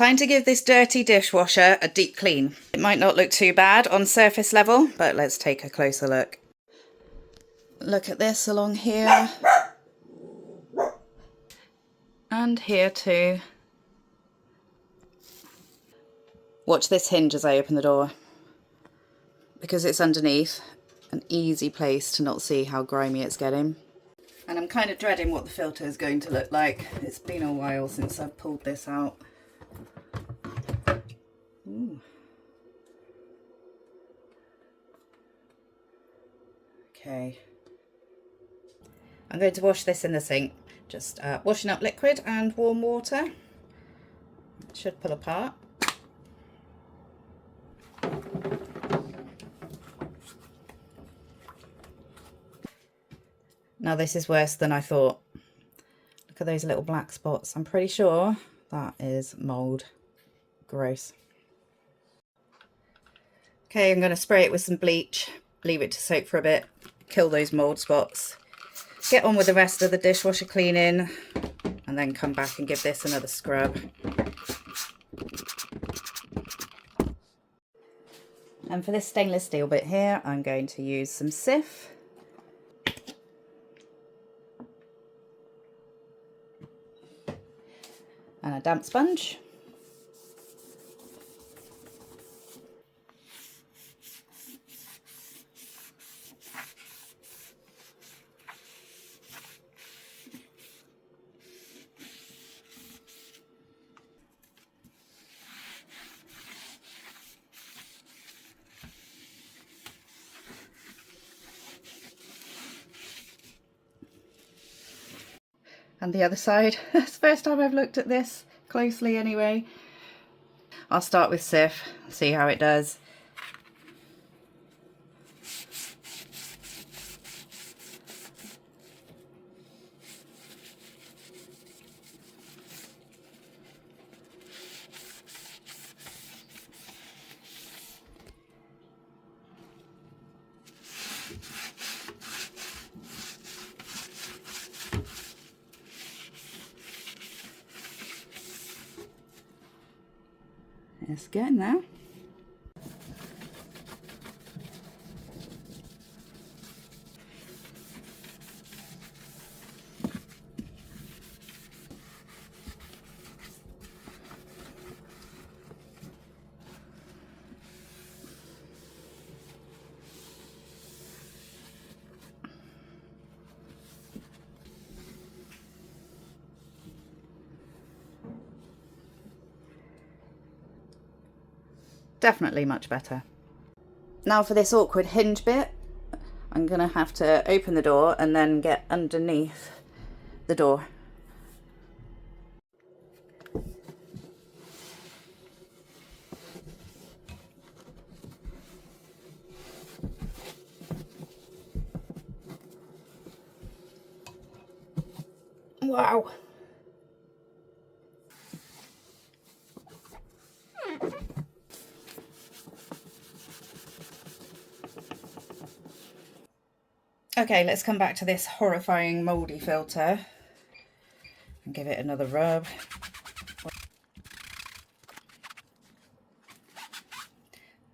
Time to give this dirty dishwasher a deep clean. It might not look too bad on surface level, but let's take a closer look. Look at this along here. And here too. Watch this hinge as I open the door. Because it's underneath, an easy place to not see how grimy it's getting. And I'm kind of dreading what the filter is going to look like. It's been a while since I've pulled this out. Ooh. Okay. I'm going to wash this in the sink. Just washing up liquid and warm water. It should pull apart. Now this is worse than I thought. Look at those little black spots. I'm pretty sure that is mould. Gross. Okay, I'm going to spray it with some bleach, leave it to soak for a bit, kill those mould spots, get on with the rest of the dishwasher cleaning, and then come back and give this another scrub. And for this stainless steel bit here, I'm going to use some Cif. And a damp sponge. And the other side. It's the first time I've looked at this closely anyway. I'll start with Cif, see how it does. It's getting there. Definitely much better. Now for this awkward hinge bit, I'm going to have to open the door and then get underneath the door. Wow. Okay, let's come back to this horrifying mouldy filter and give it another rub.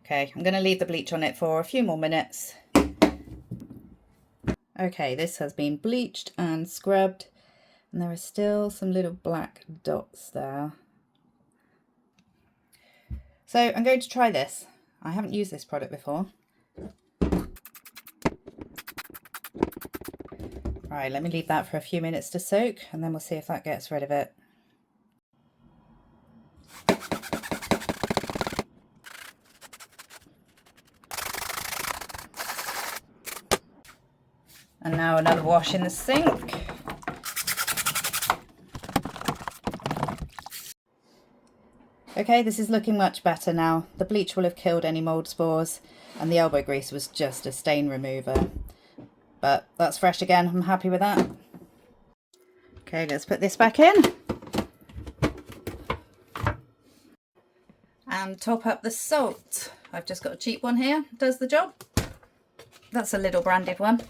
Okay, I'm going to leave the bleach on it for a few more minutes. Okay, this has been bleached and scrubbed, and there are still some little black dots there. So I'm going to try this. I haven't used this product before. Right, let me leave that for a few minutes to soak, and then we'll see if that gets rid of it. And now another wash in the sink. Okay, this is looking much better now. The bleach will have killed any mould spores, and the elbow grease was just a stain remover. But that's fresh again, I'm happy with that. Okay, let's put this back in. And top up the salt. I've just got a cheap one here, does the job. That's a Lidl branded one.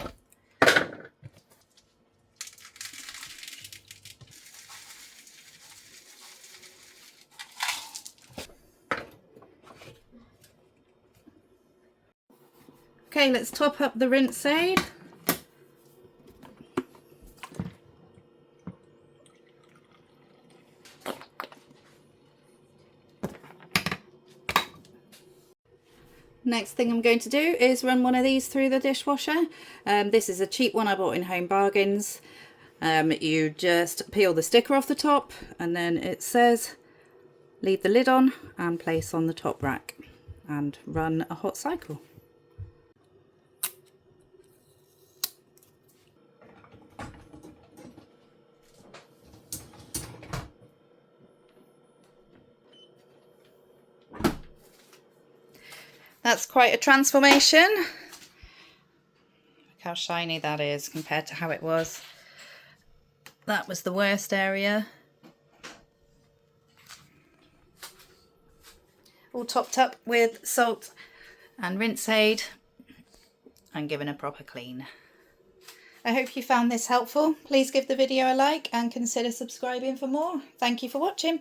Okay, let's top up the rinse aid. Next thing I'm going to do is run one of these through the dishwasher. This is a cheap one I bought in Home Bargains. You just peel the sticker off the top and then it says leave the lid on and place on the top rack and run a hot cycle. That's quite a transformation. Look how shiny that is compared to how it was. That was the worst area. All topped up with salt and rinse aid and given a proper clean. I hope you found this helpful. Please give the video a like and consider subscribing for more. Thank you for watching.